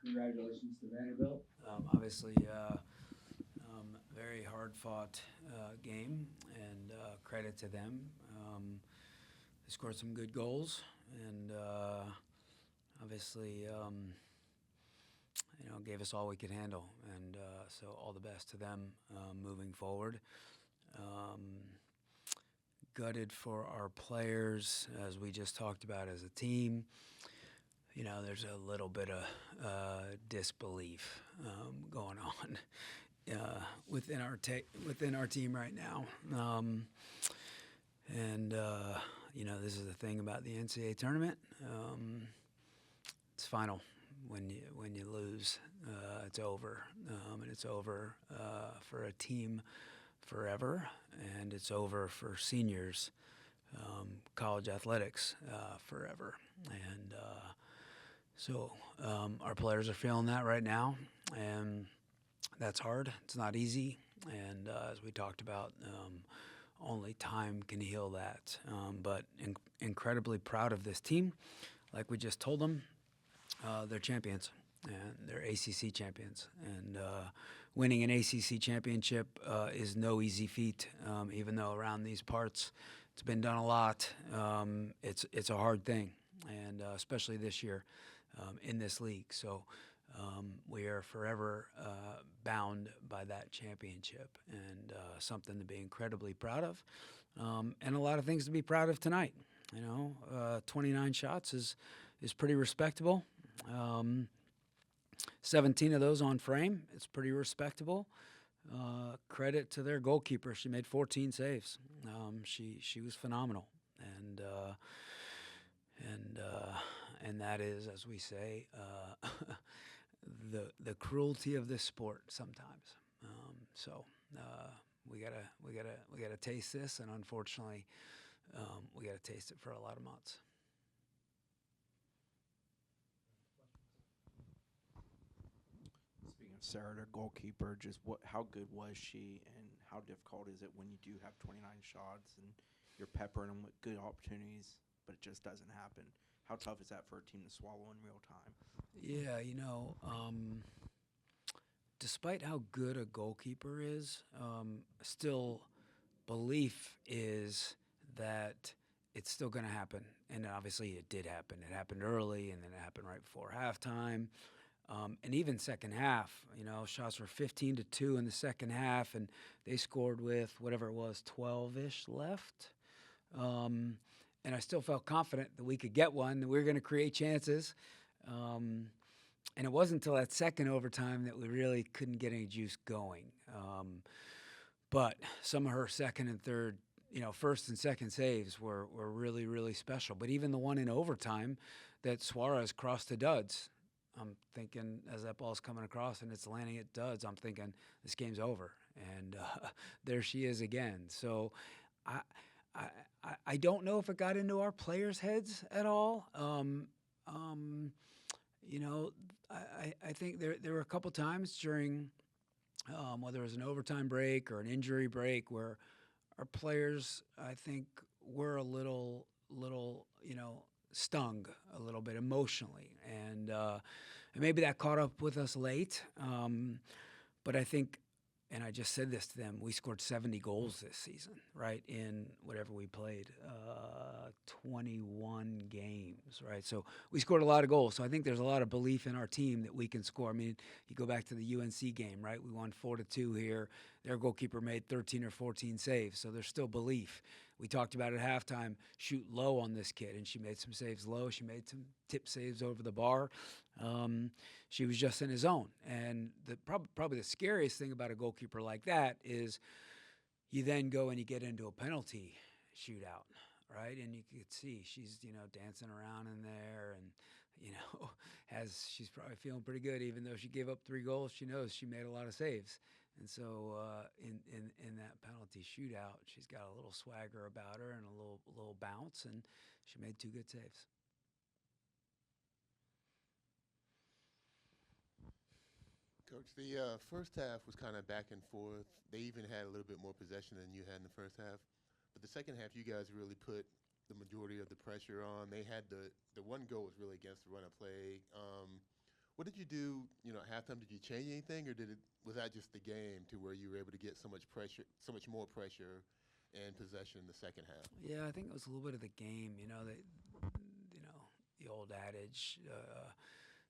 Congratulations to Vanderbilt. Obviously, very hard-fought game, and credit to them. They scored some good goals, and obviously, gave us all we could handle. And so, all the best to them moving forward. Um, Gutted for our players, as we just talked about as a team. There's a little bit of disbelief going on within our team right now, and this is the thing about the NCAA tournament. It's final. When you lose, it's over, and it's over for a team forever, and it's over for seniors, college athletics forever, and. So our players are feeling that right now, and that's hard. It's not easy, and as we talked about, only time can heal that. But incredibly proud of this team. Like we just told them, they're champions, and they're ACC champions. And winning an ACC championship is no easy feat, even though around these parts it's been done a lot. It's a hard thing, and especially this year. In this league. So we are forever bound by that championship, and something to be incredibly proud of, and a lot of things to be proud of tonight. 29 shots is pretty respectable. 17 of those on frame. It's pretty respectable. Credit to their goalkeeper. She made 14 saves. She was phenomenal, and that is, as we say, the cruelty of this sport sometimes. So we gotta taste this, and unfortunately, we gotta taste it for a lot of months. Speaking of Sarah, their goalkeeper, just how good was she, and how difficult is it when you do have 29 shots and you're peppering them with good opportunities, but it just doesn't happen? How tough is that for a team to swallow in real time? Yeah, despite how good a goalkeeper is, still belief is that it's still going to happen. And obviously it did happen. It happened early, and then it happened right before halftime. And even second half, shots were 15-2 in the second half, and they scored with whatever it was, 12-ish left. And I still felt confident that we could get one, that we were going to create chances. And it wasn't until that second overtime that we really couldn't get any juice going. But some of her second and third, first and second saves were really, really special. But even the one in overtime that Suarez crossed to Duds, I'm thinking, as that ball's coming across and it's landing at Duds, I'm thinking this game's over. And there she is again. So I don't know if it got into our players' heads at all. I think there were a couple times during whether it was an overtime break or an injury break where our players, I think, were a little stung a little bit emotionally, and maybe that caught up with us late. But I think, and I just said this to them, we scored 70 goals this season, right, in whatever we played, 21 games, right? So we scored a lot of goals. So I think there's a lot of belief in our team that we can score. I mean, you go back to the UNC game, right? We won 4-2 here. Their goalkeeper made 13 or 14 saves, so there's still belief. We talked about at halftime, shoot low on this kid, and she made some saves low. She made some tip saves over the bar. She was just in his zone. And probably the scariest thing about a goalkeeper like that is you then go and you get into a penalty shootout, right? And you could see she's, dancing around in there, and, she's probably feeling pretty good, even though she gave up 3 goals. She knows she made a lot of saves. And so in that penalty shootout, she's got a little swagger about her and a little bounce, and she made 2 good saves. Coach, the first half was kind of back and forth. They even had a little bit more possession than you had in the first half. But the second half, you guys really put the majority of the pressure on. They had the one goal was really against the run of play. What did you do, at halftime? Did you change anything, or was that just the game to where you were able to get so much pressure, so much more pressure and possession in the second half? Yeah, I think it was a little bit of the game. The old adage,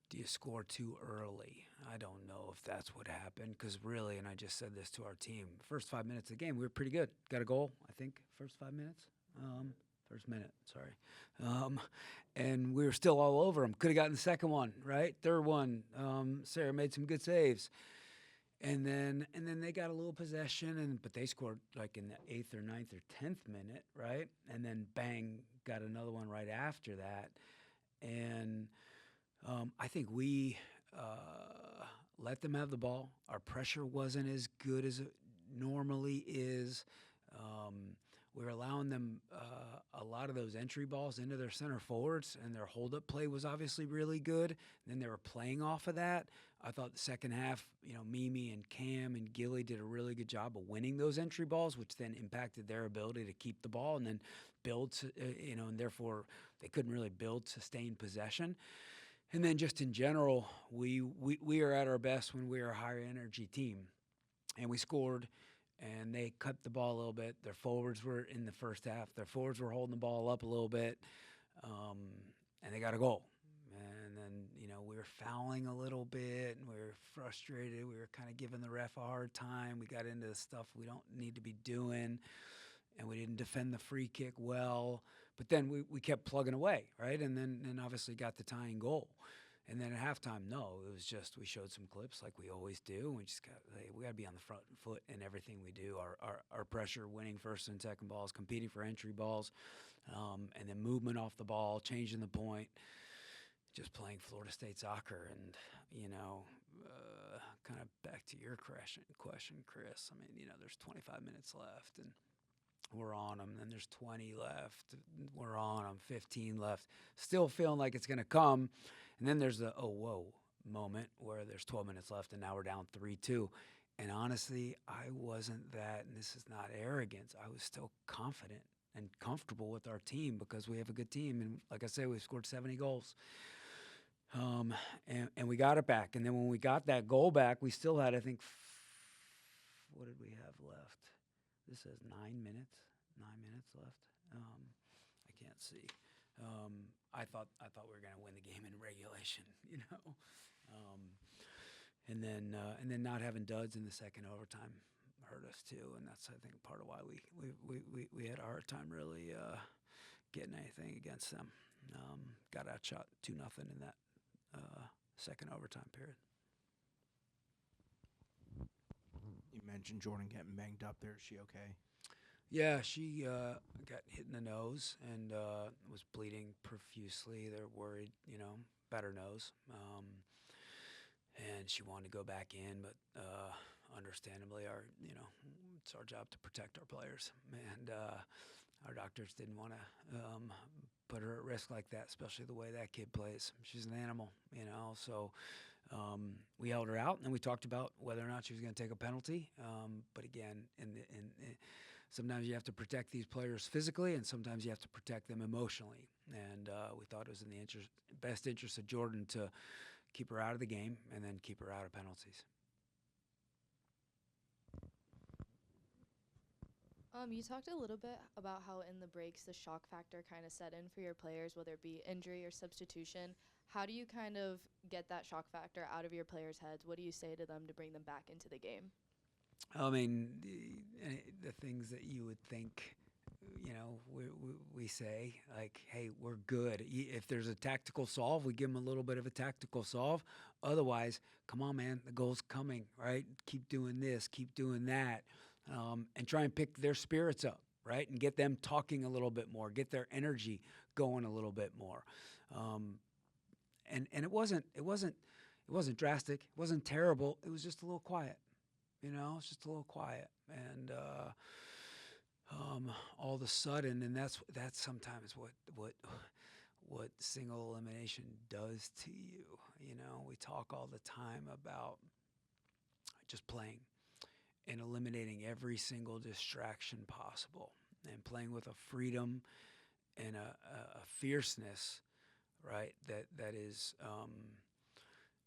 do you score too early? I don't know if that's what happened because really, and I just said this to our team, first 5 minutes of the game, we were pretty good. Got a goal, I think, first 5 minutes. First minute, sorry. And we were still all over them. Could have gotten the second one, right? Third one, Sarah made some good saves. And then they got a little possession, but they scored like in the 8th or 9th or 10th minute, right? And then bang, got another one right after that. And I think we let them have the ball. Our pressure wasn't as good as it normally is. We were allowing them a lot of those entry balls into their center forwards, and their hold-up play was obviously really good. And then they were playing off of that. I thought the second half, Mimi and Cam and Gilly did a really good job of winning those entry balls, which then impacted their ability to keep the ball and then build, and therefore they couldn't really build sustained possession. And then just in general, we are at our best when we are a higher energy team. And we scored, and they cut the ball a little bit. Their forwards were in the first half. Their forwards were holding the ball up a little bit, and they got a goal. And then, we were fouling a little bit, and we were frustrated. We were kind of giving the ref a hard time. We got into the stuff we don't need to be doing, and we didn't defend the free kick well. But then we kept plugging away, right? And then obviously got the tying goal. And then at halftime, no, it was just we showed some clips like we always do. We just we got to be on the front foot in everything we do. Our pressure, winning first and second balls, competing for entry balls, and then movement off the ball, changing the point, just playing Florida State soccer. And kind of back to your question, Chris. I mean, there's 25 minutes left, and we're on them. Then there's 20 left. We're on them. 15 left. Still feeling like it's going to come. And then there's the, oh, whoa moment where there's 12 minutes left and now we're down 3-2. And honestly, I wasn't that, and this is not arrogance, I was still confident and comfortable with our team because we have a good team. And like I said, we've scored 70 goals. And we got it back. And then when we got that goal back, we still had, I think, what did we have left? This says 9 minutes. 9 minutes left. I can't see. I thought we were going to win the game in regulation, and then not having duds in the second overtime hurt us too, and that's I think part of why we had a hard time really getting anything against them. Got outshot 2-0 in that second overtime period. You mentioned Jordan getting banged up there. Is she okay? Yeah, she got hit in the nose and was bleeding profusely. They're worried, about her nose. And she wanted to go back in, but understandably, it's our job to protect our players. And our doctors didn't want to put her at risk like that, especially the way that kid plays. She's an animal, so we held her out, and we talked about whether or not she was going to take a penalty. But again, sometimes you have to protect these players physically, and sometimes you have to protect them emotionally. And we thought it was in the best interest of Jordan to keep her out of the game and then keep her out of penalties. You talked a little bit about how in the breaks the shock factor kind of set in for your players, whether it be injury or substitution. How do you kind of get that shock factor out of your players' heads? What do you say to them to bring them back into the game? I mean, the things that you would think, we say, like, hey, we're good. If there's a tactical solve, we give them a little bit of a tactical solve. Otherwise, come on, man, the goal's coming, right? Keep doing this, keep doing that, and try and pick their spirits up, right? And get them talking a little bit more, get their energy going a little bit more. And it wasn't drastic. It wasn't terrible. It was just a little quiet. It's just a little quiet, and all of a sudden, and that's sometimes what single elimination does to you. We talk all the time about just playing and eliminating every single distraction possible, and playing with a freedom and a fierceness, right? That is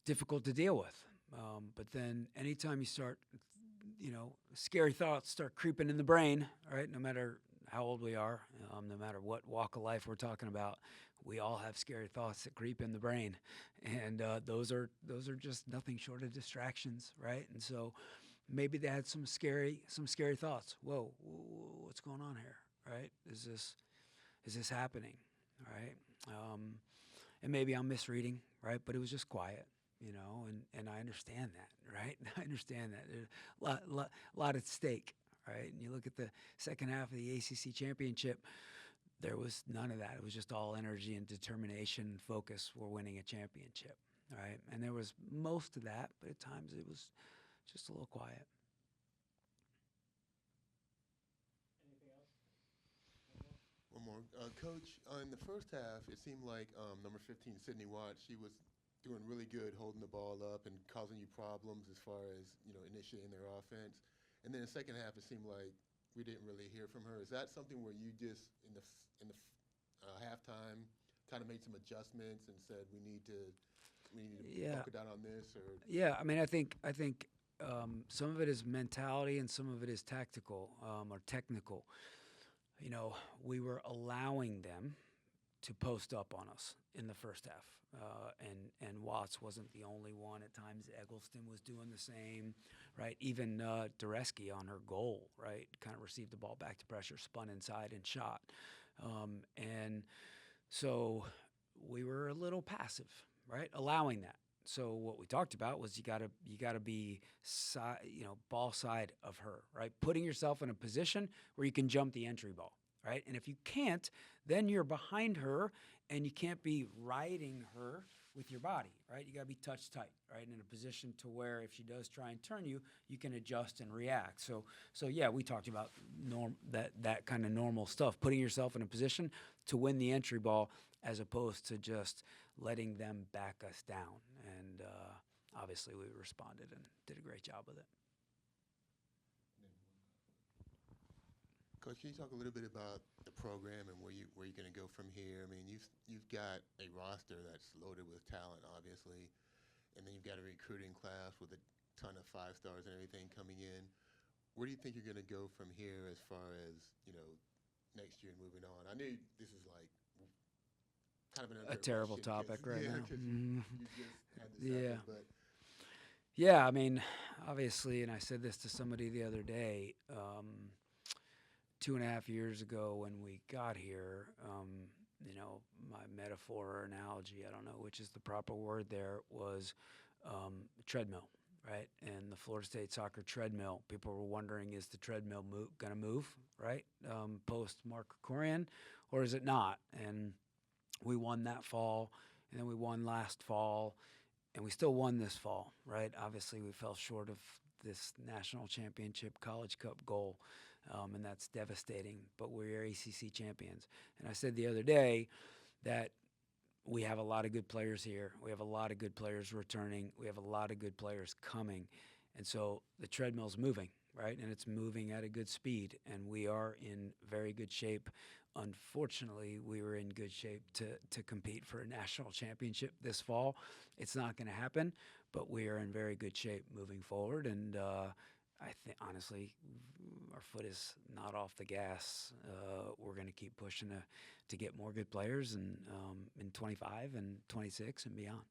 difficult to deal with. But then anytime you start, scary thoughts start creeping in the brain, right? No matter how old we are, no matter what walk of life we're talking about, we all have scary thoughts that creep in the brain, and those are just nothing short of distractions, right? And so maybe they had some scary thoughts. Whoa, what's going on here, right? Is this happening, right? And maybe I'm misreading, right? But it was just quiet, and I understand that, right? I understand that. There's a lot at stake, right? And you look at the second half of the ACC championship, there was none of that. It was just all energy and determination and focus. We're winning a championship, right? And there was most of that, but at times it was just a little quiet. One more. Coach, in the first half, it seemed like number 15, Sydney Watts, she was doing really good holding the ball up and causing you problems as far as, initiating their offense. And then the second half, it seemed like we didn't really hear from her. Is that something where you just, in the halftime, kind of made some adjustments and said we need to bunker down on this? Or Yeah, I mean, I think some of it is mentality and some of it is tactical or technical. We were allowing them to post up on us in the first half. And Watts wasn't the only one. At times, Eggleston was doing the same, right? Even Dureski on her goal, right? Kind of received the ball back to pressure, spun inside and shot. And so we were a little passive, right? Allowing that. So what we talked about was you gotta be ball side of her, right? Putting yourself in a position where you can jump the entry ball, right? And if you can't, then you're behind her and you can't be riding her with your body, right? You gotta be touch tight, right? In a position to where if she does try and turn you, you can adjust and react. So yeah, we talked about that kind of normal stuff, putting yourself in a position to win the entry ball as opposed to just letting them back us down. And obviously we responded and did a great job with it. Coach, can you talk a little bit about the program and where you're going to go from here? I mean, you've got a roster that's loaded with talent, obviously, and then you've got a recruiting class with a ton of 5-stars and everything coming in. Where do you think you're going to go from here as far as next year and moving on? I know this is like kind of A terrible topic right now. You just had this happen, but yeah, I mean, obviously, and I said this to somebody the other day. 2.5 years ago when we got here, my metaphor or analogy, I don't know which is the proper word there, was treadmill, right? And the Florida State soccer treadmill, people were wondering, is the treadmill going to move, right, post Mark Krikorian, or is it not? And we won that fall, and then we won last fall, and we still won this fall, right? Obviously, we fell short of this national championship College Cup goal. And that's devastating, but we're ACC champions. And I said the other day that we have a lot of good players here. We have a lot of good players returning. We have a lot of good players coming. And so the treadmill's moving, right? And it's moving at a good speed, and we are in very good shape. Unfortunately, we were in good shape to compete for a national championship this fall. It's not going to happen, but we are in very good shape moving forward. And I think, honestly, our foot is not off the gas. We're going to keep pushing to get more good players in 25 and 26 and beyond.